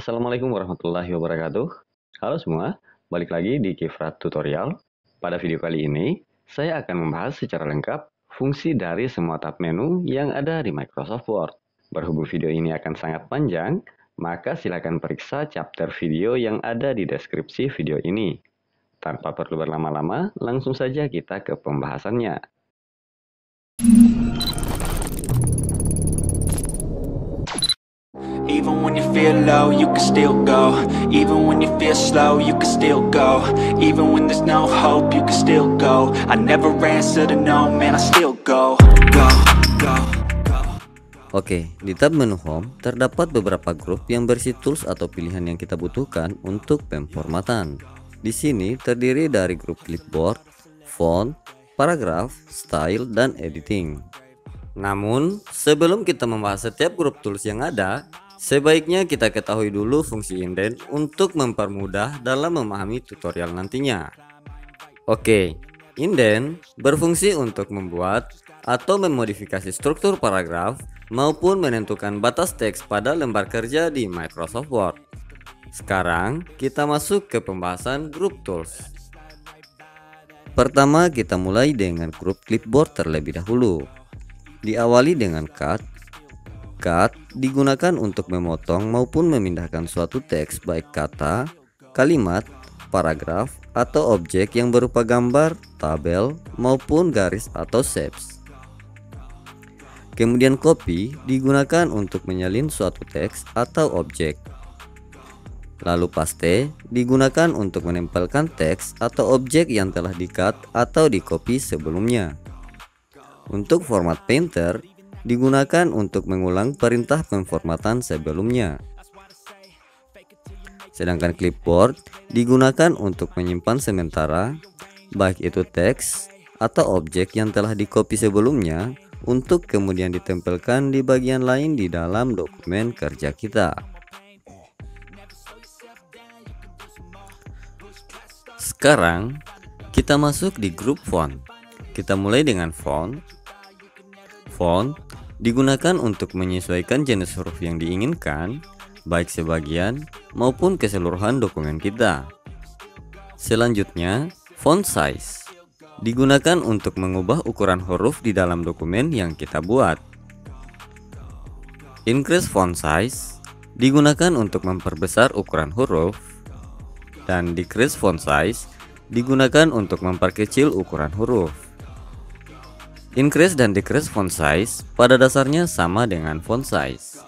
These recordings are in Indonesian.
Assalamualaikum warahmatullahi wabarakatuh. Halo semua, balik lagi di Kifrat Tutorial. Pada video kali ini, saya akan membahas secara lengkap fungsi dari semua tab menu yang ada di Microsoft Word. Berhubung video ini akan sangat panjang, maka silakan periksa chapter video yang ada di deskripsi video ini. Tanpa perlu berlama-lama, langsung saja kita ke pembahasannya. Even when you feel low, you can still go. Even when you feel slow, you can still go. Even when there's no hope, you can still go. I never answer to no, man, I still go. Go, go, go. Oke, di tab menu Home terdapat beberapa grup yang berisi tools atau pilihan yang kita butuhkan untuk pemformatan. Di sini terdiri dari grup clipboard, font, paragraf, style, dan editing. Namun, sebelum kita membahas setiap grup tools yang ada, sebaiknya kita ketahui dulu fungsi indent untuk mempermudah dalam memahami tutorial nantinya. Oke, indent berfungsi untuk membuat atau memodifikasi struktur paragraf maupun menentukan batas teks pada lembar kerja di Microsoft Word. Sekarang kita masuk ke pembahasan grup tools. Pertama, kita mulai dengan grup clipboard terlebih dahulu. Diawali dengan cut. Cut digunakan untuk memotong maupun memindahkan suatu teks baik kata, kalimat, paragraf, atau objek yang berupa gambar, tabel, maupun garis atau shapes. Kemudian copy digunakan untuk menyalin suatu teks atau objek. Lalu paste digunakan untuk menempelkan teks atau objek yang telah di-cut atau di-copy sebelumnya. Untuk format painter digunakan untuk mengulang perintah pemformatan sebelumnya. Sedangkan clipboard digunakan untuk menyimpan sementara baik itu teks atau objek yang telah di-copy sebelumnya untuk kemudian ditempelkan di bagian lain di dalam dokumen kerja kita. Sekarang kita masuk di grup font. Kita mulai dengan font. Font digunakan untuk menyesuaikan jenis huruf yang diinginkan, baik sebagian maupun keseluruhan dokumen kita. Selanjutnya, font size digunakan untuk mengubah ukuran huruf di dalam dokumen yang kita buat. Increase font size digunakan untuk memperbesar ukuran huruf, dan decrease font size digunakan untuk memperkecil ukuran huruf. Increase dan decrease font size pada dasarnya sama dengan font size.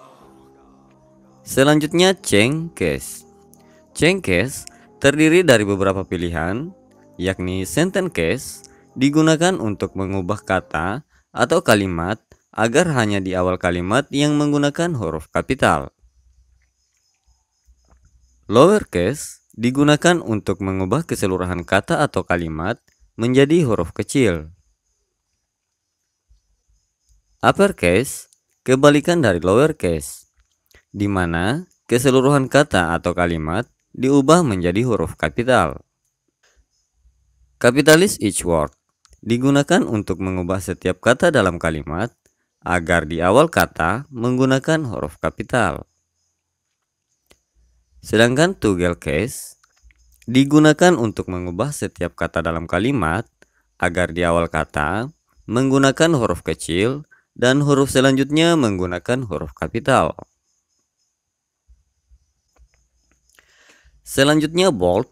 Selanjutnya, change case. Change case terdiri dari beberapa pilihan, yakni sentence case digunakan untuk mengubah kata atau kalimat agar hanya di awal kalimat yang menggunakan huruf kapital. Lower case digunakan untuk mengubah keseluruhan kata atau kalimat menjadi huruf kecil. Uppercase kebalikan dari lower case, di mana keseluruhan kata atau kalimat diubah menjadi huruf kapital. Capitalize each word digunakan untuk mengubah setiap kata dalam kalimat agar di awal kata menggunakan huruf kapital. Sedangkan toggle case digunakan untuk mengubah setiap kata dalam kalimat agar di awal kata menggunakan huruf kecil dan huruf selanjutnya menggunakan huruf kapital. Selanjutnya, bold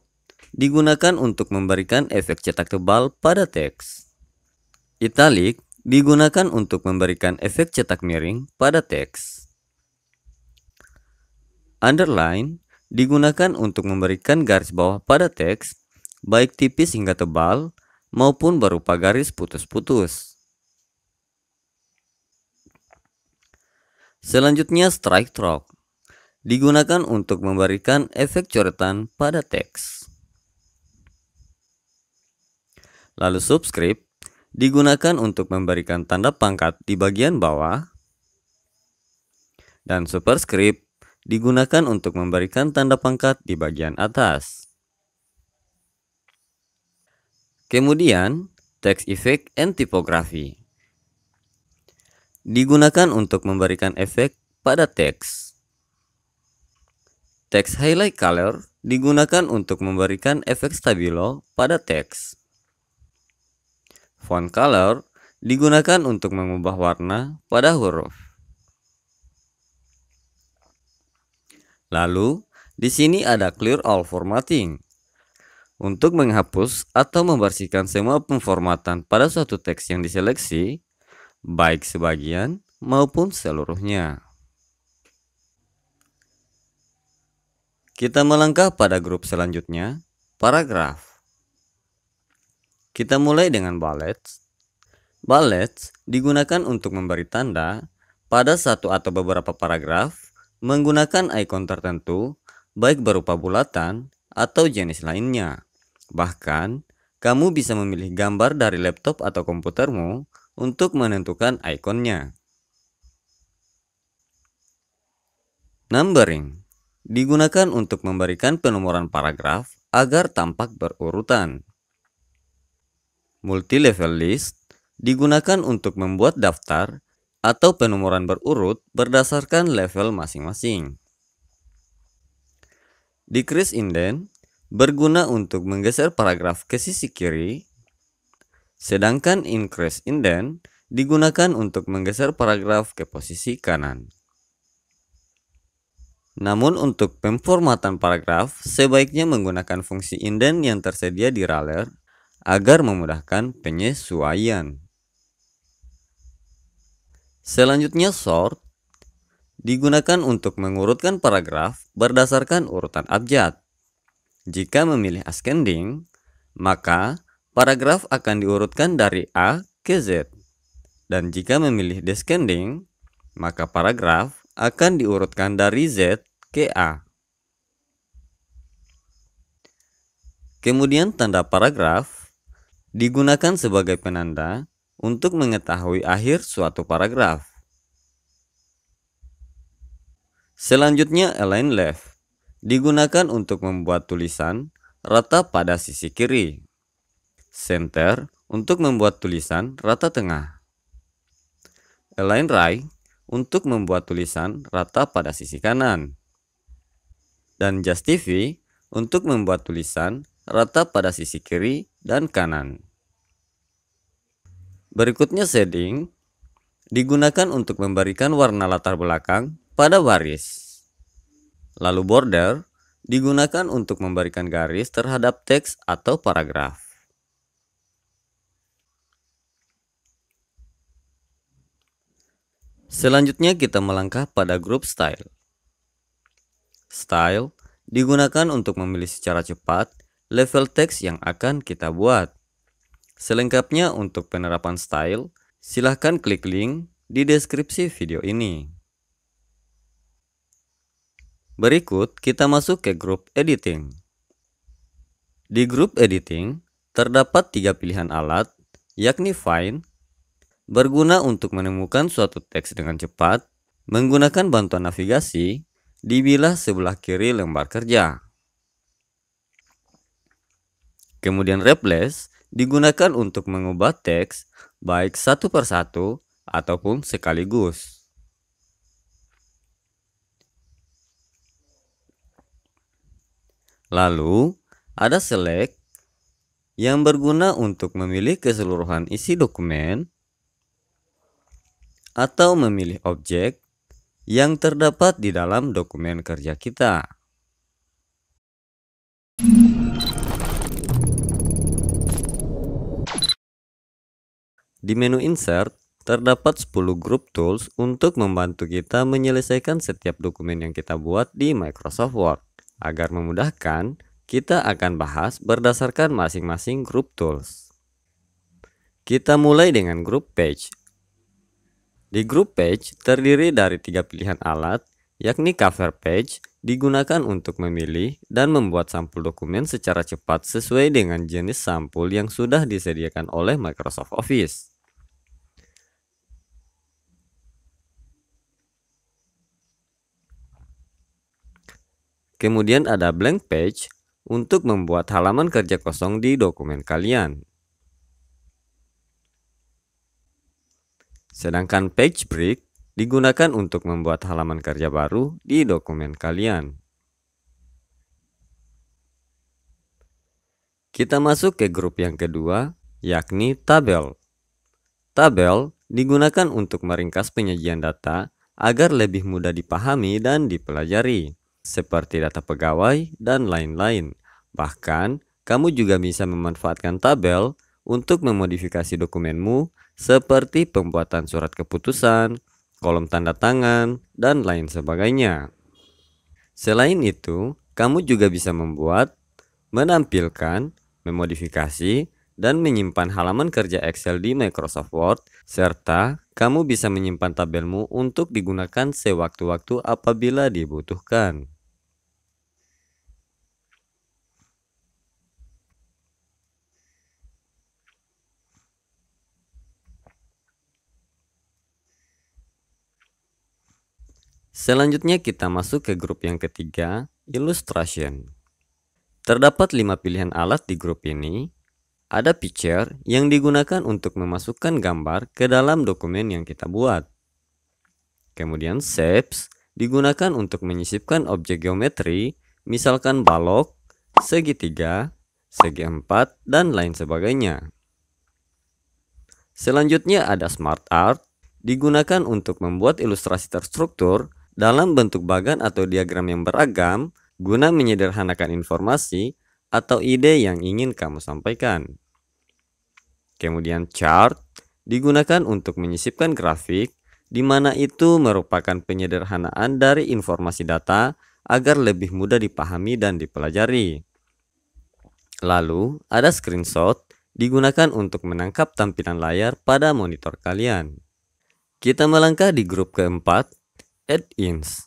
digunakan untuk memberikan efek cetak tebal pada teks. Italic digunakan untuk memberikan efek cetak miring pada teks. Underline digunakan untuk memberikan garis bawah pada teks, baik tipis hingga tebal maupun berupa garis putus-putus. Selanjutnya, strike through digunakan untuk memberikan efek coretan pada teks. Lalu subscript digunakan untuk memberikan tanda pangkat di bagian bawah, dan superscript digunakan untuk memberikan tanda pangkat di bagian atas. Kemudian, text effect and typography digunakan untuk memberikan efek pada teks. Text highlight color digunakan untuk memberikan efek stabilo pada teks. Font color digunakan untuk mengubah warna pada huruf. Lalu, di sini ada clear all formatting untuk menghapus atau membersihkan semua pemformatan pada suatu teks yang diseleksi, baik sebagian maupun seluruhnya. Kita melangkah pada grup selanjutnya, paragraf. Kita mulai dengan bullets. Bullets digunakan untuk memberi tanda pada satu atau beberapa paragraf menggunakan ikon tertentu, baik berupa bulatan atau jenis lainnya. Bahkan, kamu bisa memilih gambar dari laptop atau komputermu untuk menentukan ikonnya. Numbering digunakan untuk memberikan penomoran paragraf agar tampak berurutan. Multi-level list digunakan untuk membuat daftar atau penomoran berurut berdasarkan level masing-masing. Decrease indent berguna untuk menggeser paragraf ke sisi kiri, sedangkan increase indent digunakan untuk menggeser paragraf ke posisi kanan. Namun untuk pemformatan paragraf, sebaiknya menggunakan fungsi indent yang tersedia di Raler agar memudahkan penyesuaian. Selanjutnya sort digunakan untuk mengurutkan paragraf berdasarkan urutan abjad. Jika memilih ascending, maka paragraf akan diurutkan dari A ke Z. Dan jika memilih descending, maka paragraf akan diurutkan dari Z ke A. Kemudian tanda paragraf digunakan sebagai penanda untuk mengetahui akhir suatu paragraf. Selanjutnya align left digunakan untuk membuat tulisan rata pada sisi kiri. Center untuk membuat tulisan rata tengah. Align right untuk membuat tulisan rata pada sisi kanan. Dan justify untuk membuat tulisan rata pada sisi kiri dan kanan. Berikutnya shading digunakan untuk memberikan warna latar belakang pada baris. Lalu border digunakan untuk memberikan garis terhadap teks atau paragraf. Selanjutnya kita melangkah pada grup style. Style digunakan untuk memilih secara cepat level teks yang akan kita buat. Selengkapnya untuk penerapan style, silahkan klik link di deskripsi video ini. Berikut kita masuk ke grup editing. Di grup editing, terdapat 3 pilihan alat, yakni find, berguna untuk menemukan suatu teks dengan cepat, menggunakan bantuan navigasi, dibilah sebelah kiri lembar kerja. Kemudian replace digunakan untuk mengubah teks baik satu persatu ataupun sekaligus. Lalu ada select yang berguna untuk memilih keseluruhan isi dokumen atau memilih objek yang terdapat di dalam dokumen kerja kita. Di menu insert, terdapat 10 grup tools untuk membantu kita menyelesaikan setiap dokumen yang kita buat di Microsoft Word. Agar memudahkan, kita akan bahas berdasarkan masing-masing grup tools. Kita mulai dengan grup page. Di grup page terdiri dari 3 pilihan alat, yakni cover page, digunakan untuk memilih dan membuat sampul dokumen secara cepat sesuai dengan jenis sampul yang sudah disediakan oleh Microsoft Office. Kemudian ada blank page untuk membuat halaman kerja kosong di dokumen kalian. Sedangkan page break digunakan untuk membuat halaman kerja baru di dokumen kalian. Kita masuk ke grup yang kedua, yakni tabel. Tabel digunakan untuk meringkas penyajian data agar lebih mudah dipahami dan dipelajari, seperti data pegawai dan lain-lain. Bahkan, kamu juga bisa memanfaatkan tabel untuk memodifikasi dokumenmu seperti pembuatan surat keputusan, kolom tanda tangan, dan lain sebagainya. Selain itu, kamu juga bisa membuat, menampilkan, memodifikasi, dan menyimpan halaman kerja Excel di Microsoft Word, serta kamu bisa menyimpan tabelmu untuk digunakan sewaktu-waktu apabila dibutuhkan. Selanjutnya kita masuk ke grup yang ketiga, Illustration. Terdapat 5 pilihan alat di grup ini. Ada picture yang digunakan untuk memasukkan gambar ke dalam dokumen yang kita buat. Kemudian shapes digunakan untuk menyisipkan objek geometri, misalkan balok, segitiga, segi empat, dan lain sebagainya. Selanjutnya ada smart art, digunakan untuk membuat ilustrasi terstruktur dalam bentuk bagan atau diagram yang beragam, guna menyederhanakan informasi atau ide yang ingin kamu sampaikan. Kemudian chart digunakan untuk menyisipkan grafik, di mana itu merupakan penyederhanaan dari informasi data agar lebih mudah dipahami dan dipelajari. Lalu ada screenshot digunakan untuk menangkap tampilan layar pada monitor kalian. Kita melangkah di grup keempat, add-ins.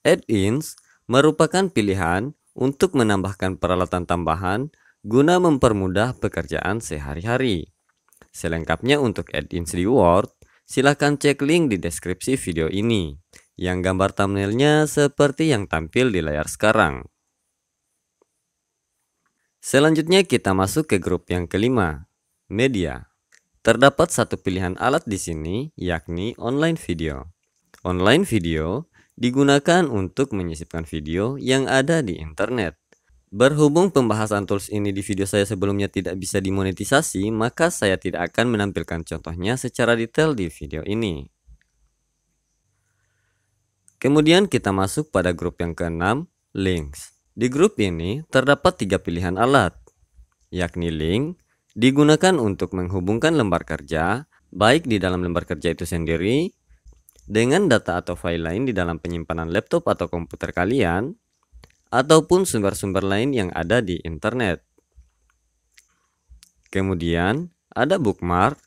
Add-ins merupakan pilihan untuk menambahkan peralatan tambahan guna mempermudah pekerjaan sehari-hari. Selengkapnya untuk add-ins di Word, silakan cek link di deskripsi video ini, yang gambar thumbnailnya seperti yang tampil di layar sekarang. Selanjutnya kita masuk ke grup yang kelima, media. Terdapat satu pilihan alat di sini, yakni online video. Online video digunakan untuk menyisipkan video yang ada di internet. Berhubung pembahasan tools ini di video saya sebelumnya tidak bisa dimonetisasi, maka saya tidak akan menampilkan contohnya secara detail di video ini. Kemudian kita masuk pada grup yang keenam, links. Di grup ini terdapat 3 pilihan alat, yakni link, digunakan untuk menghubungkan lembar kerja, baik di dalam lembar kerja itu sendiri, dengan data atau file lain di dalam penyimpanan laptop atau komputer kalian, ataupun sumber-sumber lain yang ada di internet. Kemudian ada bookmark,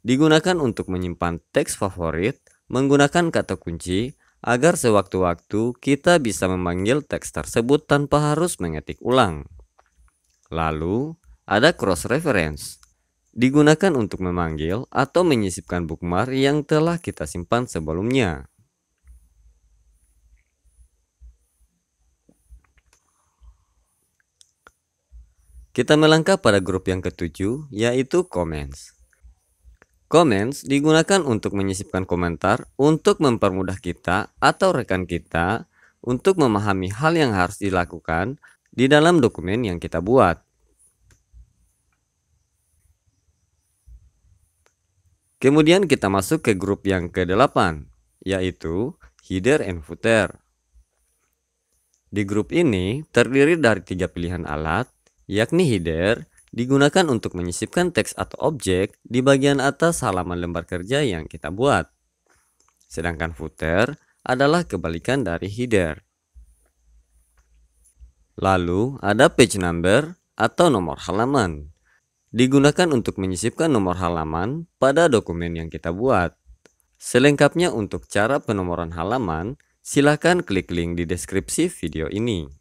digunakan untuk menyimpan teks favorit menggunakan kata kunci agar sewaktu-waktu kita bisa memanggil teks tersebut tanpa harus mengetik ulang. Lalu ada cross reference, digunakan untuk memanggil atau menyisipkan bookmark yang telah kita simpan sebelumnya. Kita melangkah pada grup yang ketujuh, yaitu comments. Comments digunakan untuk menyisipkan komentar untuk mempermudah kita atau rekan kita untuk memahami hal yang harus dilakukan di dalam dokumen yang kita buat. Kemudian kita masuk ke grup yang ke-8, yaitu header and footer. Di grup ini terdiri dari 3 pilihan alat, yakni header, digunakan untuk menyisipkan teks atau objek di bagian atas halaman lembar kerja yang kita buat. Sedangkan footer adalah kebalikan dari header. Lalu ada page number atau nomor halaman, digunakan untuk menyisipkan nomor halaman pada dokumen yang kita buat. Selengkapnya untuk cara penomoran halaman, silakan klik link di deskripsi video ini.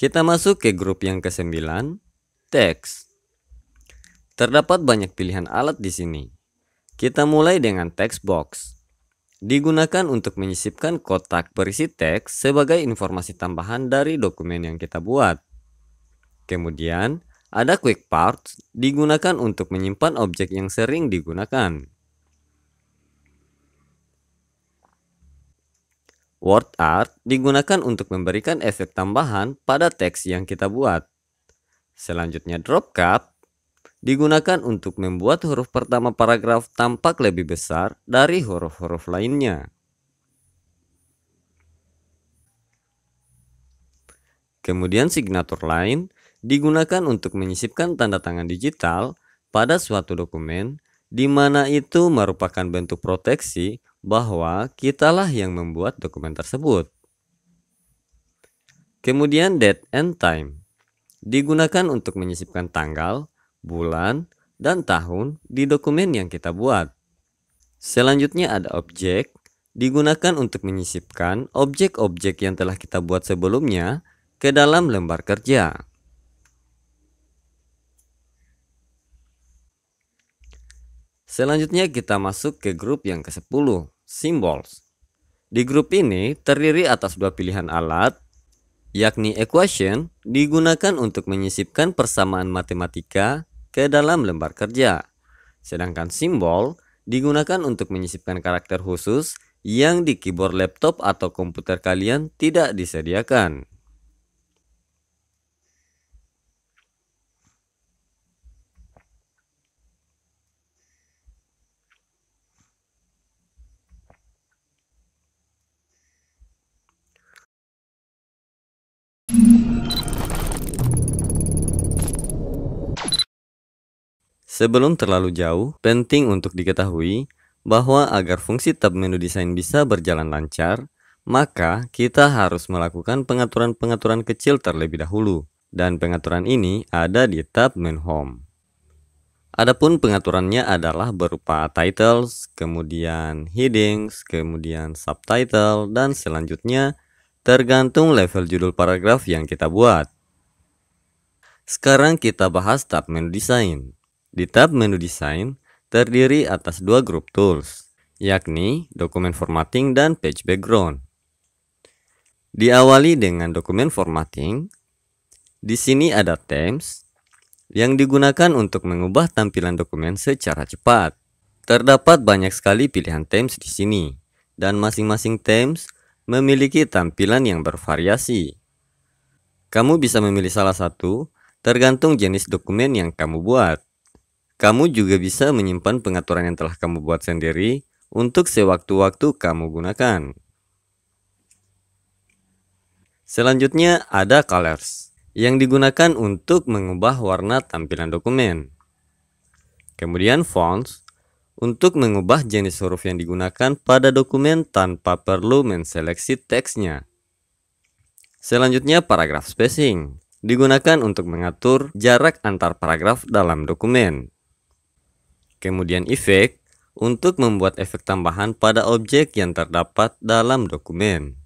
Kita masuk ke grup yang ke-9, teks. Terdapat banyak pilihan alat di sini. Kita mulai dengan text box. Digunakan untuk menyisipkan kotak berisi teks sebagai informasi tambahan dari dokumen yang kita buat. Kemudian, ada quick parts, digunakan untuk menyimpan objek yang sering digunakan. Word art digunakan untuk memberikan efek tambahan pada teks yang kita buat. Selanjutnya drop cap digunakan untuk membuat huruf pertama paragraf tampak lebih besar dari huruf-huruf lainnya. Kemudian signature line digunakan untuk menyisipkan tanda tangan digital pada suatu dokumen, di mana itu merupakan bentuk proteksi bahwa kitalah yang membuat dokumen tersebut. Kemudian date and time digunakan untuk menyisipkan tanggal, bulan, dan tahun di dokumen yang kita buat. Selanjutnya ada objek, digunakan untuk menyisipkan objek-objek yang telah kita buat sebelumnya ke dalam lembar kerja. Selanjutnya kita masuk ke grup yang ke-10, symbols. Di grup ini terdiri atas dua pilihan alat, yakni equation digunakan untuk menyisipkan persamaan matematika ke dalam lembar kerja. Sedangkan simbol digunakan untuk menyisipkan karakter khusus yang di keyboard laptop atau komputer kalian tidak disediakan. Sebelum terlalu jauh, penting untuk diketahui bahwa agar fungsi tab menu desain bisa berjalan lancar, maka kita harus melakukan pengaturan-pengaturan kecil terlebih dahulu. Dan pengaturan ini ada di tab menu home. Adapun pengaturannya adalah berupa titles, kemudian headings, kemudian subtitle, dan selanjutnya tergantung level judul paragraf yang kita buat. Sekarang kita bahas tab menu desain. Di tab menu desain terdiri atas dua grup tools, yakni dokumen formatting dan page background. Diawali dengan dokumen formatting. Di sini ada themes yang digunakan untuk mengubah tampilan dokumen secara cepat. Terdapat banyak sekali pilihan themes di sini, dan masing-masing themes memiliki tampilan yang bervariasi. Kamu bisa memilih salah satu tergantung jenis dokumen yang kamu buat. Kamu juga bisa menyimpan pengaturan yang telah kamu buat sendiri untuk sewaktu-waktu kamu gunakan. Selanjutnya ada colors yang digunakan untuk mengubah warna tampilan dokumen. Kemudian fonts untuk mengubah jenis huruf yang digunakan pada dokumen tanpa perlu menseleksi teksnya. Selanjutnya paragraph spacing digunakan untuk mengatur jarak antar paragraf dalam dokumen. Kemudian efek untuk membuat efek tambahan pada objek yang terdapat dalam dokumen.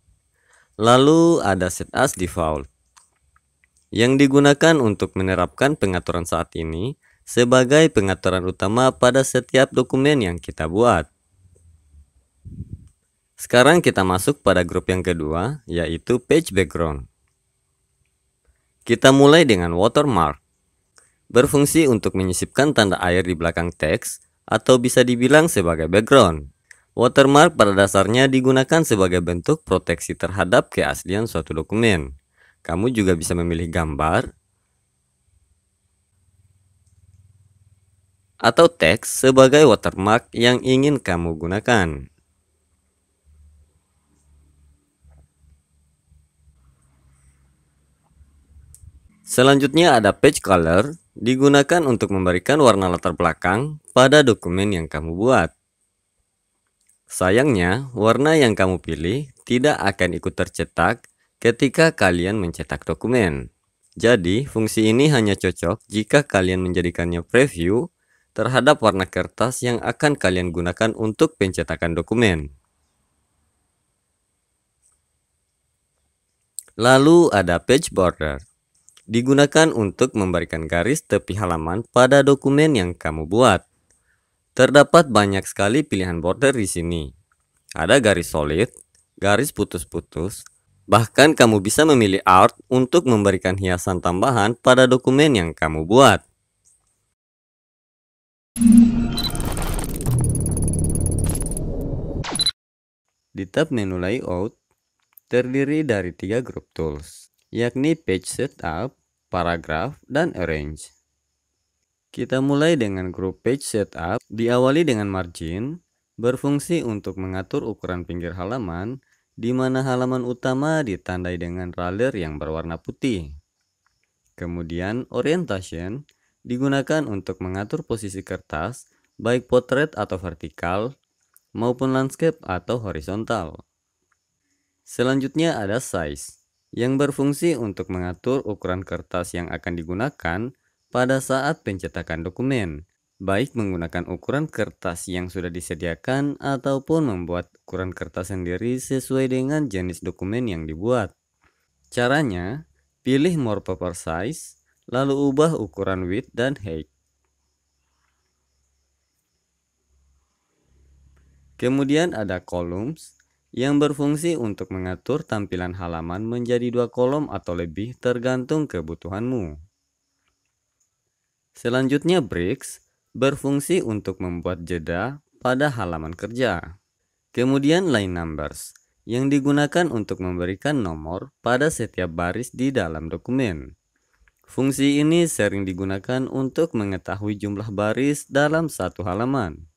Lalu ada set as default yang digunakan untuk menerapkan pengaturan saat ini sebagai pengaturan utama pada setiap dokumen yang kita buat. Sekarang kita masuk pada grup yang kedua, yaitu page background. Kita mulai dengan watermark. Berfungsi untuk menyisipkan tanda air di belakang teks atau bisa dibilang sebagai background. Watermark pada dasarnya digunakan sebagai bentuk proteksi terhadap keaslian suatu dokumen. Kamu juga bisa memilih gambar atau teks sebagai watermark yang ingin kamu gunakan. Selanjutnya ada page color, digunakan untuk memberikan warna latar belakang pada dokumen yang kamu buat. Sayangnya, warna yang kamu pilih tidak akan ikut tercetak ketika kalian mencetak dokumen. Jadi, fungsi ini hanya cocok jika kalian menjadikannya preview terhadap warna kertas yang akan kalian gunakan untuk pencetakan dokumen. Lalu ada page border. Digunakan untuk memberikan garis tepi halaman pada dokumen yang kamu buat. Terdapat banyak sekali pilihan border di sini. Ada garis solid, garis putus-putus, bahkan kamu bisa memilih art untuk memberikan hiasan tambahan pada dokumen yang kamu buat. Di tab menu layout, terdiri dari 3 grup tools, yakni Page Setup, Paragraph, dan Arrange. Kita mulai dengan grup Page Setup, diawali dengan margin, berfungsi untuk mengatur ukuran pinggir halaman, di mana halaman utama ditandai dengan ruler yang berwarna putih. Kemudian Orientation digunakan untuk mengatur posisi kertas, baik potret atau vertikal, maupun landscape atau horizontal. Selanjutnya ada Size, yang berfungsi untuk mengatur ukuran kertas yang akan digunakan pada saat pencetakan dokumen, baik menggunakan ukuran kertas yang sudah disediakan ataupun membuat ukuran kertas sendiri sesuai dengan jenis dokumen yang dibuat. Caranya, pilih More Paper Size, lalu ubah ukuran width dan height. Kemudian ada Columns, yang berfungsi untuk mengatur tampilan halaman menjadi 2 kolom atau lebih tergantung kebutuhanmu. Selanjutnya Bricks, berfungsi untuk membuat jeda pada halaman kerja. Kemudian Line Numbers, yang digunakan untuk memberikan nomor pada setiap baris di dalam dokumen. Fungsi ini sering digunakan untuk mengetahui jumlah baris dalam satu halaman.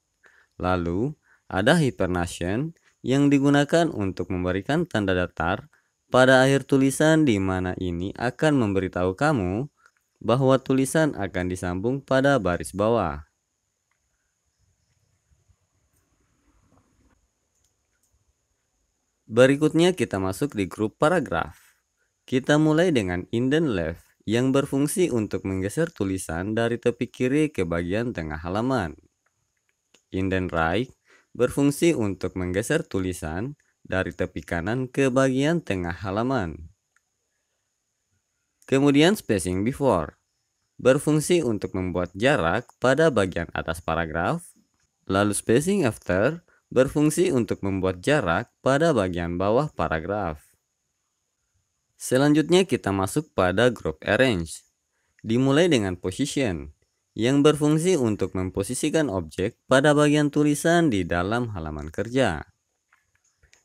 Lalu, ada Hyphenation yang digunakan untuk memberikan tanda datar pada akhir tulisan, di mana ini akan memberitahu kamu bahwa tulisan akan disambung pada baris bawah. Berikutnya kita masuk di grup paragraf. Kita mulai dengan indent left yang berfungsi untuk menggeser tulisan dari tepi kiri ke bagian tengah halaman. Indent right berfungsi untuk menggeser tulisan dari tepi kanan ke bagian tengah halaman. Kemudian spacing before berfungsi untuk membuat jarak pada bagian atas paragraf. Lalu spacing after berfungsi untuk membuat jarak pada bagian bawah paragraf. Selanjutnya kita masuk pada grup arrange. Dimulai dengan position, yang berfungsi untuk memposisikan objek pada bagian tulisan di dalam halaman kerja.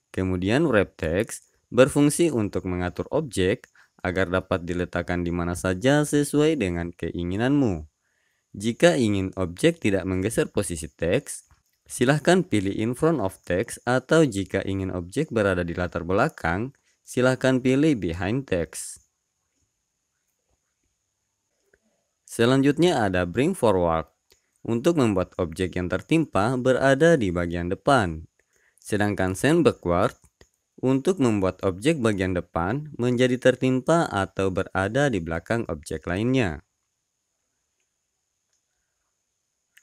Kemudian wrap text berfungsi untuk mengatur objek agar dapat diletakkan di mana saja sesuai dengan keinginanmu. Jika ingin objek tidak menggeser posisi teks, silahkan pilih in front of text, atau jika ingin objek berada di latar belakang, silahkan pilih behind text. Selanjutnya ada bring forward, untuk membuat objek yang tertimpa berada di bagian depan. Sedangkan send backward, untuk membuat objek bagian depan menjadi tertimpa atau berada di belakang objek lainnya.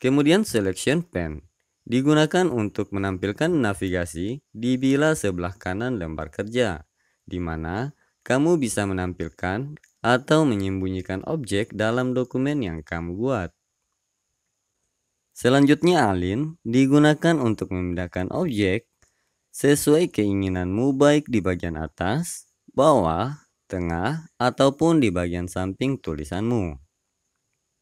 Kemudian selection pane, digunakan untuk menampilkan navigasi di bilah sebelah kanan lembar kerja, di mana kamu bisa menampilkan atau menyembunyikan objek dalam dokumen yang kamu buat. Selanjutnya Align digunakan untuk memindahkan objek sesuai keinginanmu, baik di bagian atas, bawah, tengah, ataupun di bagian samping tulisanmu.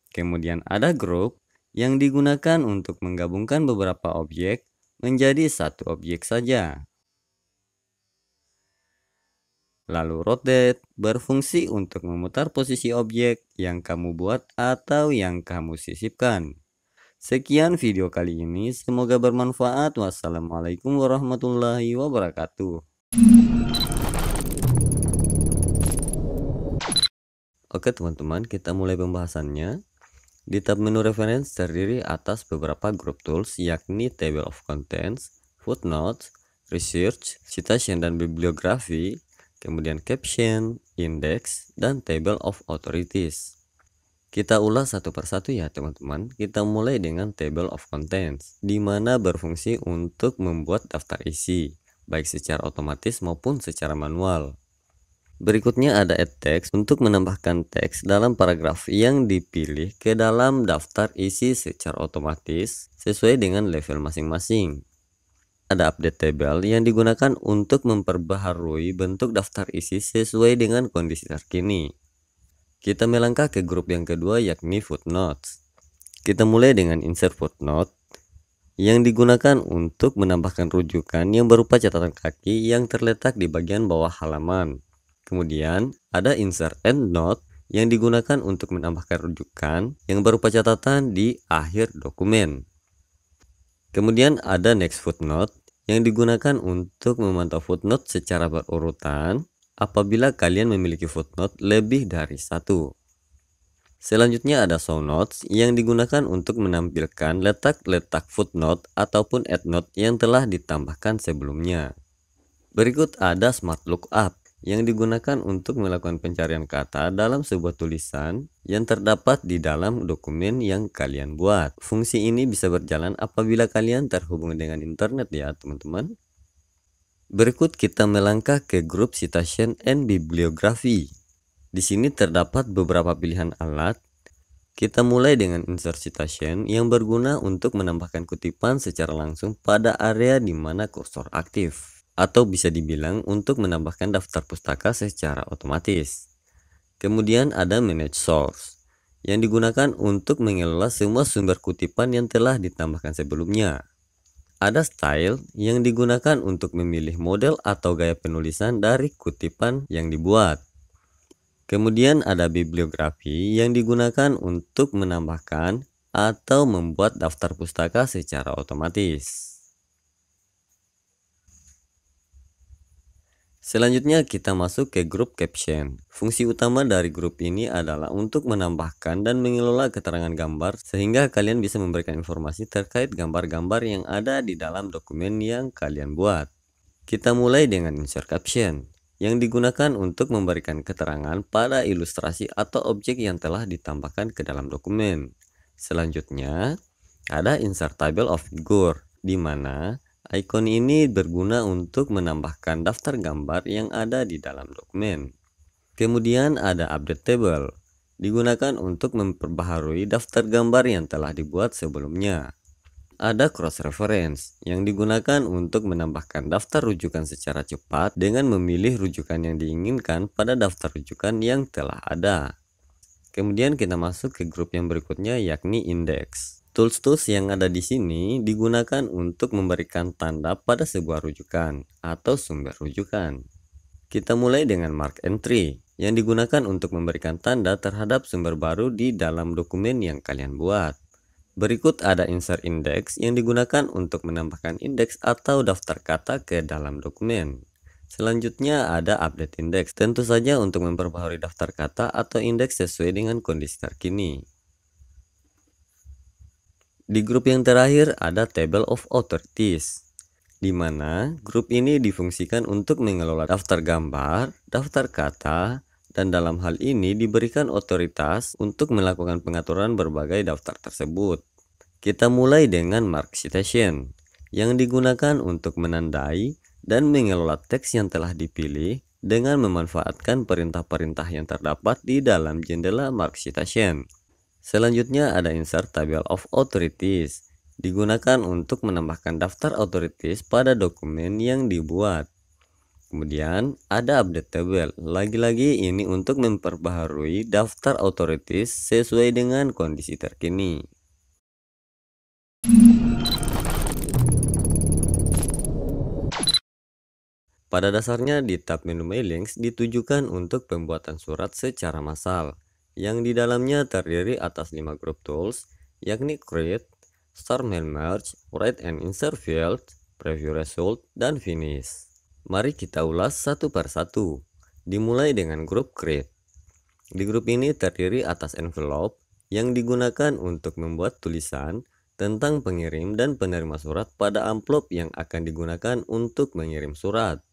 Kemudian ada Group yang digunakan untuk menggabungkan beberapa objek menjadi satu objek saja. Lalu Rotate berfungsi untuk memutar posisi objek yang kamu buat atau yang kamu sisipkan. Sekian video kali ini, semoga bermanfaat. Wassalamualaikum warahmatullahi wabarakatuh. Oke teman-teman, kita mulai pembahasannya. Di tab menu reference terdiri atas beberapa grup tools, yakni Table of Contents, Footnotes, Research, Citation dan Bibliografi, kemudian Caption, Index, dan Table of Authorities. Kita ulas satu persatu ya teman-teman. Kita mulai dengan Table of Contents, di mana berfungsi untuk membuat daftar isi, baik secara otomatis maupun secara manual. Berikutnya ada Add Text untuk menambahkan teks dalam paragraf yang dipilih ke dalam daftar isi secara otomatis sesuai dengan level masing-masing. Ada Update Table yang digunakan untuk memperbaharui bentuk daftar isi sesuai dengan kondisi terkini. Kita melangkah ke grup yang kedua, yakni Footnotes. Kita mulai dengan Insert Footnote. yang digunakan untuk menambahkan rujukan yang berupa catatan kaki yang terletak di bagian bawah halaman. Kemudian ada insert endnote yang digunakan untuk menambahkan rujukan yang berupa catatan di akhir dokumen. Kemudian ada next footnote yang digunakan untuk memantau footnote secara berurutan apabila kalian memiliki footnote lebih dari satu. Selanjutnya ada show notes yang digunakan untuk menampilkan letak-letak footnote ataupun endnote yang telah ditambahkan sebelumnya. Berikut ada smart lookup yang digunakan untuk melakukan pencarian kata dalam sebuah tulisan yang terdapat di dalam dokumen yang kalian buat. Fungsi ini bisa berjalan apabila kalian terhubung dengan internet ya teman-teman. Berikut kita melangkah ke grup citation and bibliography. Di sini terdapat beberapa pilihan alat. Kita mulai dengan insert citation yang berguna untuk menambahkan kutipan secara langsung pada area di mana kursor aktif, atau bisa dibilang untuk menambahkan daftar pustaka secara otomatis. Kemudian ada manage source yang digunakan untuk mengelola semua sumber kutipan yang telah ditambahkan sebelumnya. Ada style yang digunakan untuk memilih model atau gaya penulisan dari kutipan yang dibuat. Kemudian ada bibliografi yang digunakan untuk menambahkan atau membuat daftar pustaka secara otomatis. Selanjutnya kita masuk ke grup caption. Fungsi utama dari grup ini adalah untuk menambahkan dan mengelola keterangan gambar sehingga kalian bisa memberikan informasi terkait gambar-gambar yang ada di dalam dokumen yang kalian buat. Kita mulai dengan insert caption yang digunakan untuk memberikan keterangan pada ilustrasi atau objek yang telah ditambahkan ke dalam dokumen. Selanjutnya ada insert table of figure di mana icon ini berguna untuk menambahkan daftar gambar yang ada di dalam dokumen. Kemudian ada update table, digunakan untuk memperbaharui daftar gambar yang telah dibuat sebelumnya. Ada cross reference yang digunakan untuk menambahkan daftar rujukan secara cepat dengan memilih rujukan yang diinginkan pada daftar rujukan yang telah ada. Kemudian kita masuk ke grup yang berikutnya yakni index. Tools-tools yang ada di sini digunakan untuk memberikan tanda pada sebuah rujukan atau sumber rujukan. Kita mulai dengan mark entry yang digunakan untuk memberikan tanda terhadap sumber baru di dalam dokumen yang kalian buat. Berikut ada insert index yang digunakan untuk menambahkan indeks atau daftar kata ke dalam dokumen. Selanjutnya ada update index, tentu saja untuk memperbaharui daftar kata atau indeks sesuai dengan kondisi terkini. Di grup yang terakhir ada table of authorities, di mana grup ini difungsikan untuk mengelola daftar gambar, daftar kata, dan dalam hal ini diberikan otoritas untuk melakukan pengaturan berbagai daftar tersebut. Kita mulai dengan mark citation yang digunakan untuk menandai dan mengelola teks yang telah dipilih dengan memanfaatkan perintah-perintah yang terdapat di dalam jendela mark citation. Selanjutnya ada insert table of authorities, digunakan untuk menambahkan daftar authorities pada dokumen yang dibuat. Kemudian ada update table, lagi-lagi ini untuk memperbaharui daftar authorities sesuai dengan kondisi terkini. Pada dasarnya di tab menu mailings ditujukan untuk pembuatan surat secara massal, yang di dalamnya terdiri atas 5 grup tools, yakni create, start mail merge, write and insert field, preview result, dan finish. Mari kita ulas satu per satu. Dimulai dengan grup create. Di grup ini terdiri atas envelope yang digunakan untuk membuat tulisan tentang pengirim dan penerima surat pada amplop yang akan digunakan untuk mengirim surat.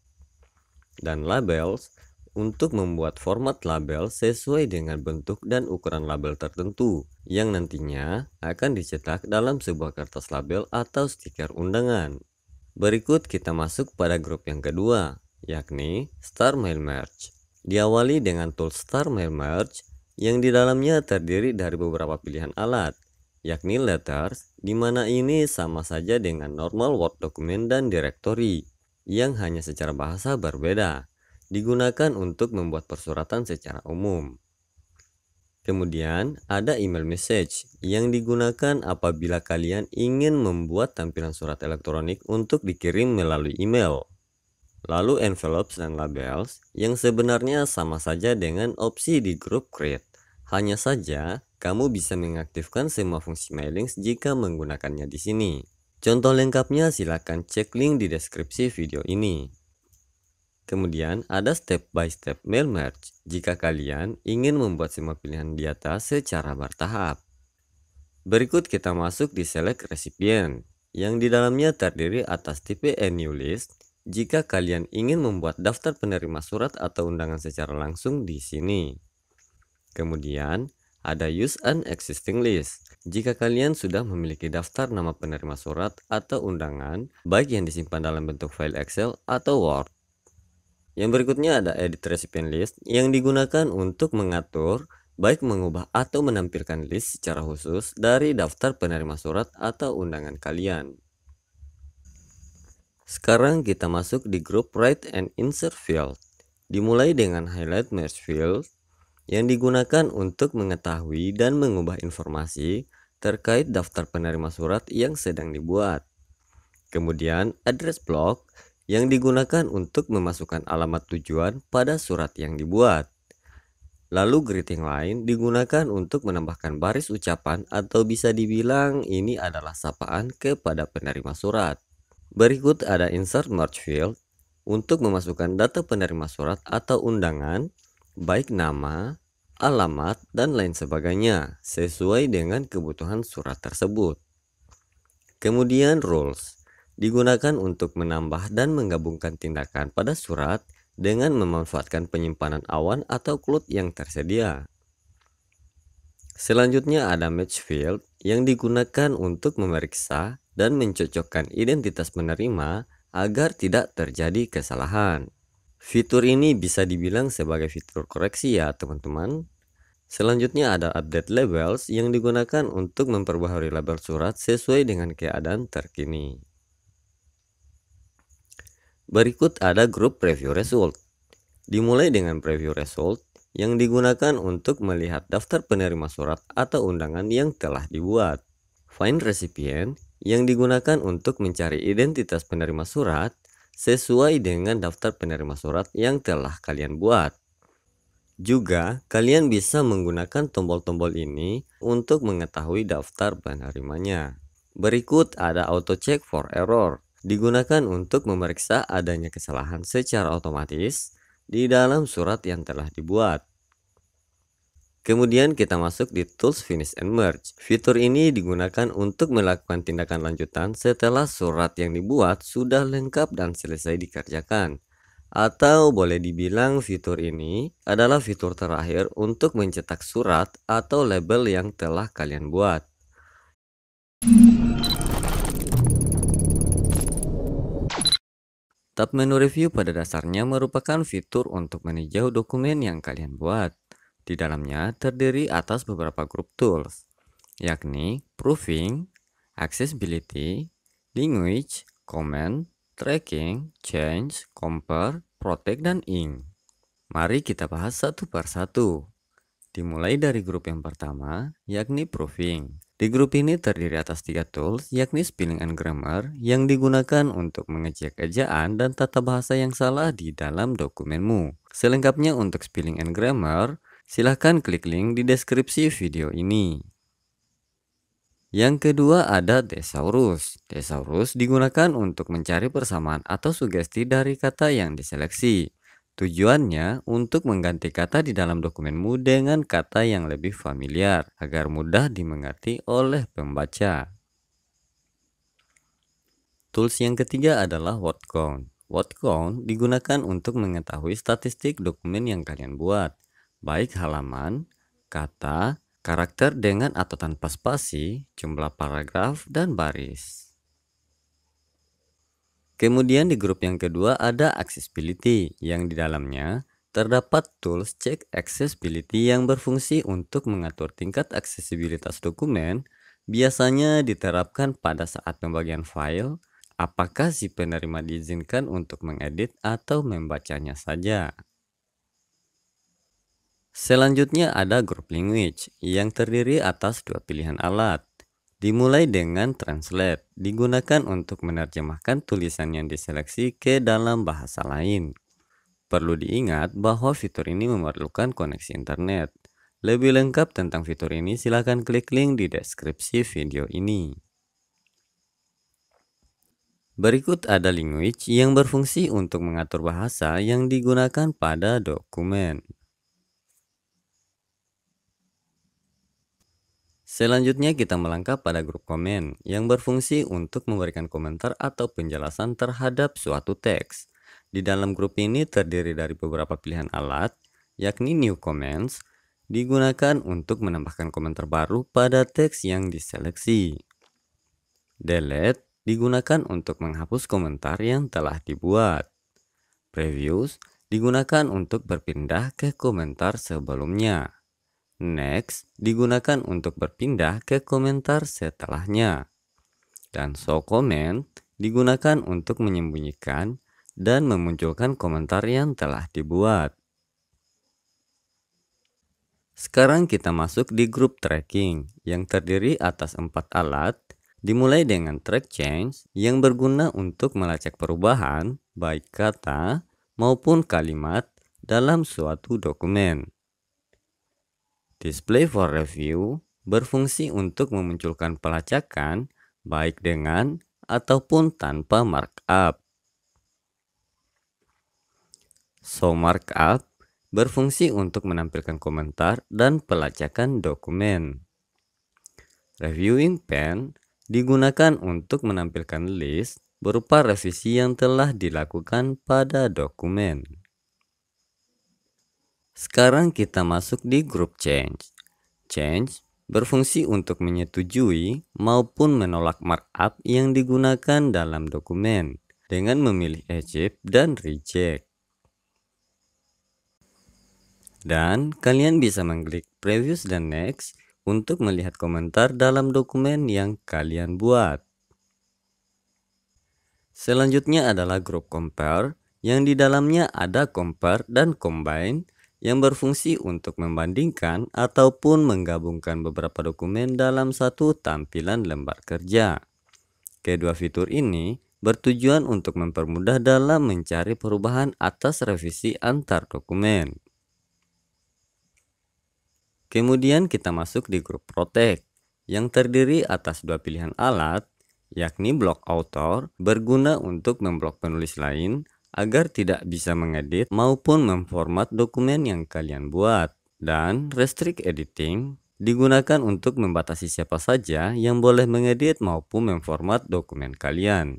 Dan labels untuk membuat format label sesuai dengan bentuk dan ukuran label tertentu yang nantinya akan dicetak dalam sebuah kertas label atau stiker undangan. Berikut kita masuk pada grup yang kedua, yakni Start Mail Merge. Diawali dengan tool Start Mail Merge yang di dalamnya terdiri dari beberapa pilihan alat, yakni letters, di mana ini sama saja dengan normal Word dokumen dan directory, yang hanya secara bahasa berbeda, digunakan untuk membuat persuratan secara umum. Kemudian ada email message yang digunakan apabila kalian ingin membuat tampilan surat elektronik untuk dikirim melalui email. Lalu envelopes dan labels yang sebenarnya sama saja dengan opsi di grup create. Hanya saja kamu bisa mengaktifkan semua fungsi mailings jika menggunakannya di sini. Contoh lengkapnya silakan cek link di deskripsi video ini. Kemudian ada step by step mail merge jika kalian ingin membuat semua pilihan di atas secara bertahap. Berikut kita masuk di select recipient yang di dalamnya terdiri atas tipe a new list jika kalian ingin membuat daftar penerima surat atau undangan secara langsung di sini. Kemudian ada use an existing list jika kalian sudah memiliki daftar nama penerima surat atau undangan baik yang disimpan dalam bentuk file Excel atau Word. Yang berikutnya ada edit recipient list yang digunakan untuk mengatur baik mengubah atau menampilkan list secara khusus dari daftar penerima surat atau undangan kalian. Sekarang kita masuk di grup write and insert field. Dimulai dengan highlight merge field yang digunakan untuk mengetahui dan mengubah informasi terkait daftar penerima surat yang sedang dibuat. Kemudian address block yang digunakan untuk memasukkan alamat tujuan pada surat yang dibuat. Lalu greeting line digunakan untuk menambahkan baris ucapan atau bisa dibilang ini adalah sapaan kepada penerima surat. Berikut ada insert merge field untuk memasukkan data penerima surat atau undangan, baik nama, alamat, dan lain sebagainya sesuai dengan kebutuhan surat tersebut. Kemudian rules digunakan untuk menambah dan menggabungkan tindakan pada surat dengan memanfaatkan penyimpanan awan atau cloud yang tersedia. Selanjutnya ada match field yang digunakan untuk memeriksa dan mencocokkan identitas penerima agar tidak terjadi kesalahan. Fitur ini bisa dibilang sebagai fitur koreksi ya teman-teman. Selanjutnya ada update labels yang digunakan untuk memperbaharui label surat sesuai dengan keadaan terkini. Berikut ada grup preview result. Dimulai dengan preview result yang digunakan untuk melihat daftar penerima surat atau undangan yang telah dibuat. Find recipient yang digunakan untuk mencari identitas penerima surat sesuai dengan daftar penerima surat yang telah kalian buat. Juga kalian bisa menggunakan tombol-tombol ini untuk mengetahui daftar penerimanya. Berikut ada auto check for error, digunakan untuk memeriksa adanya kesalahan secara otomatis di dalam surat yang telah dibuat. Kemudian kita masuk di Tools Finish and Merge. Fitur ini digunakan untuk melakukan tindakan lanjutan setelah surat yang dibuat sudah lengkap dan selesai dikerjakan. Atau boleh dibilang fitur ini adalah fitur terakhir untuk mencetak surat atau label yang telah kalian buat. Tab menu review pada dasarnya merupakan fitur untuk meninjau dokumen yang kalian buat. Di dalamnya terdiri atas beberapa grup tools, yakni Proofing, Accessibility, Language, Comment, Tracking, Change, Compare, Protect, dan Ink. Mari kita bahas satu per satu. Dimulai dari grup yang pertama, yakni Proofing. Di grup ini terdiri atas 3 tools, yakni Spelling and Grammar, yang digunakan untuk mengecek ejaan dan tata bahasa yang salah di dalam dokumenmu. Selengkapnya untuk Spelling and Grammar, silahkan klik link di deskripsi video ini. Yang kedua ada Thesaurus. Thesaurus digunakan untuk mencari persamaan atau sugesti dari kata yang diseleksi. Tujuannya untuk mengganti kata di dalam dokumenmu dengan kata yang lebih familiar agar mudah dimengerti oleh pembaca. Tools yang ketiga adalah Word Count. Word Count digunakan untuk mengetahui statistik dokumen yang kalian buat, baik halaman, kata, karakter dengan atau tanpa spasi, jumlah paragraf, dan baris. Kemudian di grup yang kedua ada Accessibility, yang di dalamnya terdapat tools Check Accessibility yang berfungsi untuk mengatur tingkat aksesibilitas dokumen, biasanya diterapkan pada saat pembagian file, apakah si penerima diizinkan untuk mengedit atau membacanya saja. Selanjutnya ada grup language yang terdiri atas dua pilihan alat. Dimulai dengan translate, digunakan untuk menerjemahkan tulisan yang diseleksi ke dalam bahasa lain. Perlu diingat bahwa fitur ini memerlukan koneksi internet. Lebih lengkap tentang fitur ini silakan klik link di deskripsi video ini. Berikut ada language yang berfungsi untuk mengatur bahasa yang digunakan pada dokumen. Selanjutnya kita melangkah pada grup komen yang berfungsi untuk memberikan komentar atau penjelasan terhadap suatu teks. Di dalam grup ini terdiri dari beberapa pilihan alat, yakni new comments, digunakan untuk menambahkan komentar baru pada teks yang diseleksi. Delete digunakan untuk menghapus komentar yang telah dibuat. Previews digunakan untuk berpindah ke komentar sebelumnya. Next digunakan untuk berpindah ke komentar setelahnya. Dan show comment digunakan untuk menyembunyikan dan memunculkan komentar yang telah dibuat. Sekarang kita masuk di grup tracking yang terdiri atas 4 alat, dimulai dengan track change yang berguna untuk melacak perubahan baik kata maupun kalimat dalam suatu dokumen. Display for review berfungsi untuk memunculkan pelacakan baik dengan ataupun tanpa markup. Show markup berfungsi untuk menampilkan komentar dan pelacakan dokumen. Reviewing pen digunakan untuk menampilkan list berupa revisi yang telah dilakukan pada dokumen. Sekarang kita masuk di grup change. Change berfungsi untuk menyetujui maupun menolak markup yang digunakan dalam dokumen dengan memilih accept dan reject. Dan kalian bisa mengklik previous dan next untuk melihat komentar dalam dokumen yang kalian buat. Selanjutnya adalah grup compare yang di dalamnya ada compare dan combine yang berfungsi untuk membandingkan ataupun menggabungkan beberapa dokumen dalam satu tampilan lembar kerja. Kedua fitur ini bertujuan untuk mempermudah dalam mencari perubahan atas revisi antar dokumen. Kemudian kita masuk di grup protect yang terdiri atas dua pilihan alat, yakni block author berguna untuk memblok penulis lain agar tidak bisa mengedit maupun memformat dokumen yang kalian buat. Dan restrict editing digunakan untuk membatasi siapa saja yang boleh mengedit maupun memformat dokumen kalian.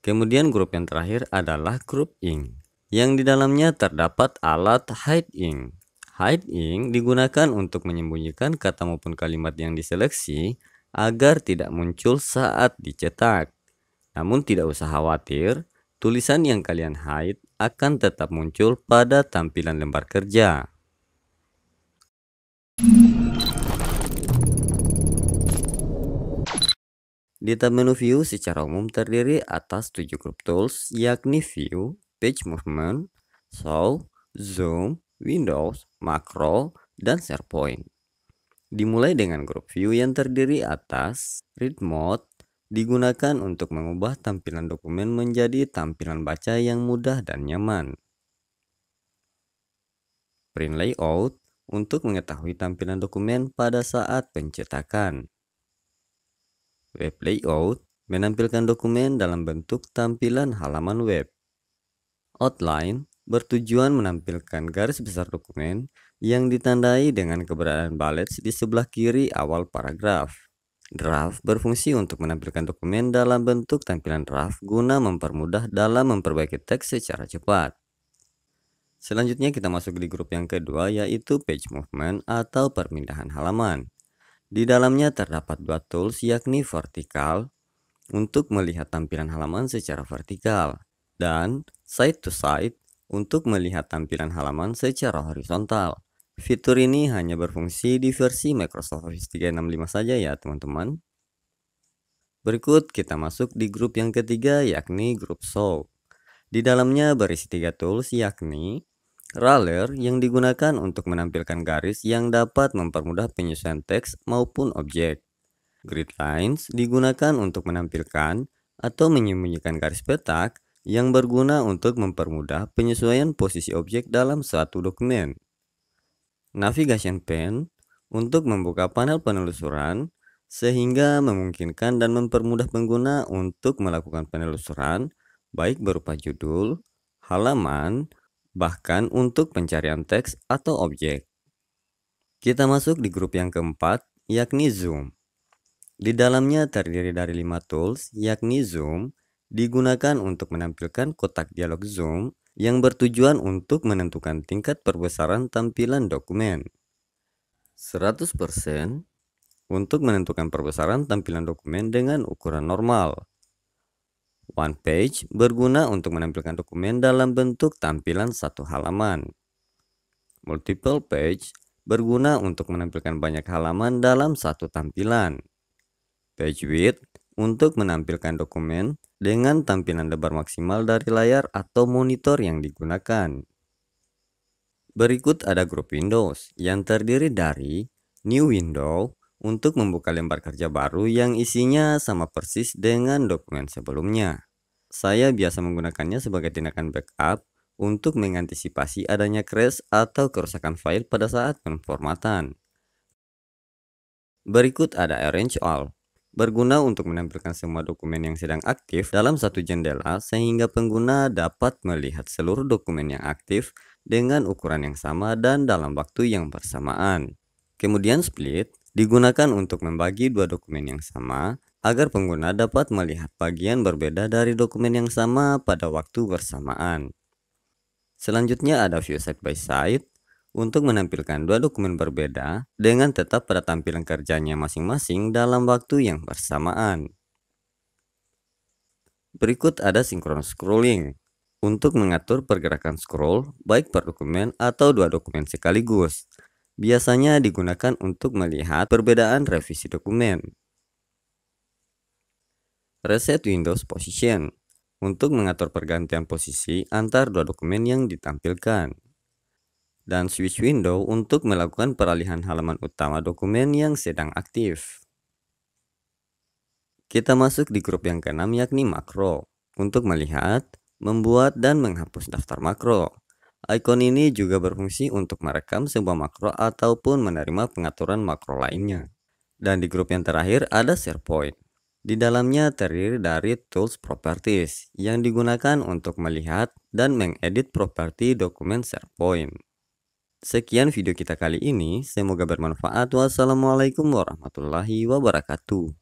Kemudian grup yang terakhir adalah grup ink, yang di dalamnya terdapat alat hide ink. Hide ink digunakan untuk menyembunyikan kata maupun kalimat yang diseleksi agar tidak muncul saat dicetak. Namun tidak usah khawatir, tulisan yang kalian hide akan tetap muncul pada tampilan lembar kerja. Di tab menu view secara umum terdiri atas 7 grup tools, yakni view, page movement, show, zoom, windows, macro, dan SharePoint. Dimulai dengan grup view yang terdiri atas read mode, digunakan untuk mengubah tampilan dokumen menjadi tampilan baca yang mudah dan nyaman. Print layout untuk mengetahui tampilan dokumen pada saat pencetakan. Web layout menampilkan dokumen dalam bentuk tampilan halaman web. Outline bertujuan menampilkan garis besar dokumen yang ditandai dengan keberadaan bullets di sebelah kiri awal paragraf. Draft berfungsi untuk menampilkan dokumen dalam bentuk tampilan draft guna mempermudah dalam memperbaiki teks secara cepat. Selanjutnya kita masuk di grup yang kedua, yaitu page movement atau perpindahan halaman. Di dalamnya terdapat dua tools, yakni vertikal untuk melihat tampilan halaman secara vertikal dan side to side untuk melihat tampilan halaman secara horizontal. Fitur ini hanya berfungsi di versi Microsoft Office 365 saja ya teman-teman. Berikut kita masuk di grup yang ketiga, yakni grup show. Di dalamnya berisi 3 tools, yakni Ruler yang digunakan untuk menampilkan garis yang dapat mempermudah penyesuaian teks maupun objek. Grid Lines digunakan untuk menampilkan atau menyembunyikan garis petak yang berguna untuk mempermudah penyesuaian posisi objek dalam suatu dokumen. Navigation Pen untuk membuka panel penelusuran sehingga memungkinkan dan mempermudah pengguna untuk melakukan penelusuran baik berupa judul, halaman, bahkan untuk pencarian teks atau objek. Kita masuk di grup yang keempat, yakni Zoom. Di dalamnya terdiri dari 5 tools, yakni Zoom, digunakan untuk menampilkan kotak dialog Zoom yang bertujuan untuk menentukan tingkat perbesaran tampilan dokumen. 100% untuk menentukan perbesaran tampilan dokumen dengan ukuran normal. One Page berguna untuk menampilkan dokumen dalam bentuk tampilan satu halaman. Multiple Page berguna untuk menampilkan banyak halaman dalam satu tampilan. Page Width untuk menampilkan dokumen dengan tampilan lebar maksimal dari layar atau monitor yang digunakan. Berikut ada grup Windows yang terdiri dari New Window untuk membuka lembar kerja baru yang isinya sama persis dengan dokumen sebelumnya. Saya biasa menggunakannya sebagai tindakan backup untuk mengantisipasi adanya crash atau kerusakan file pada saat pemformatan. Berikut ada Arrange All, berguna untuk menampilkan semua dokumen yang sedang aktif dalam satu jendela sehingga pengguna dapat melihat seluruh dokumen yang aktif dengan ukuran yang sama dan dalam waktu yang bersamaan. Kemudian Split digunakan untuk membagi dua dokumen yang sama agar pengguna dapat melihat bagian berbeda dari dokumen yang sama pada waktu bersamaan. Selanjutnya ada View Side by Side untuk menampilkan dua dokumen berbeda dengan tetap pada tampilan kerjanya masing-masing dalam waktu yang bersamaan. Berikut ada Synchronous Scrolling untuk mengatur pergerakan scroll baik per dokumen atau dua dokumen sekaligus. Biasanya digunakan untuk melihat perbedaan revisi dokumen. Reset Windows Position untuk mengatur pergantian posisi antar dua dokumen yang ditampilkan. Dan Switch Window untuk melakukan peralihan halaman utama dokumen yang sedang aktif. Kita masuk di grup yang keenam, yakni Makro, untuk melihat, membuat, dan menghapus daftar makro. Icon ini juga berfungsi untuk merekam sebuah makro ataupun menerima pengaturan makro lainnya. Dan di grup yang terakhir ada SharePoint. Di dalamnya terdiri dari Tools Properties yang digunakan untuk melihat dan mengedit properti dokumen SharePoint. Sekian video kita kali ini, semoga bermanfaat. Wassalamualaikum warahmatullahi wabarakatuh.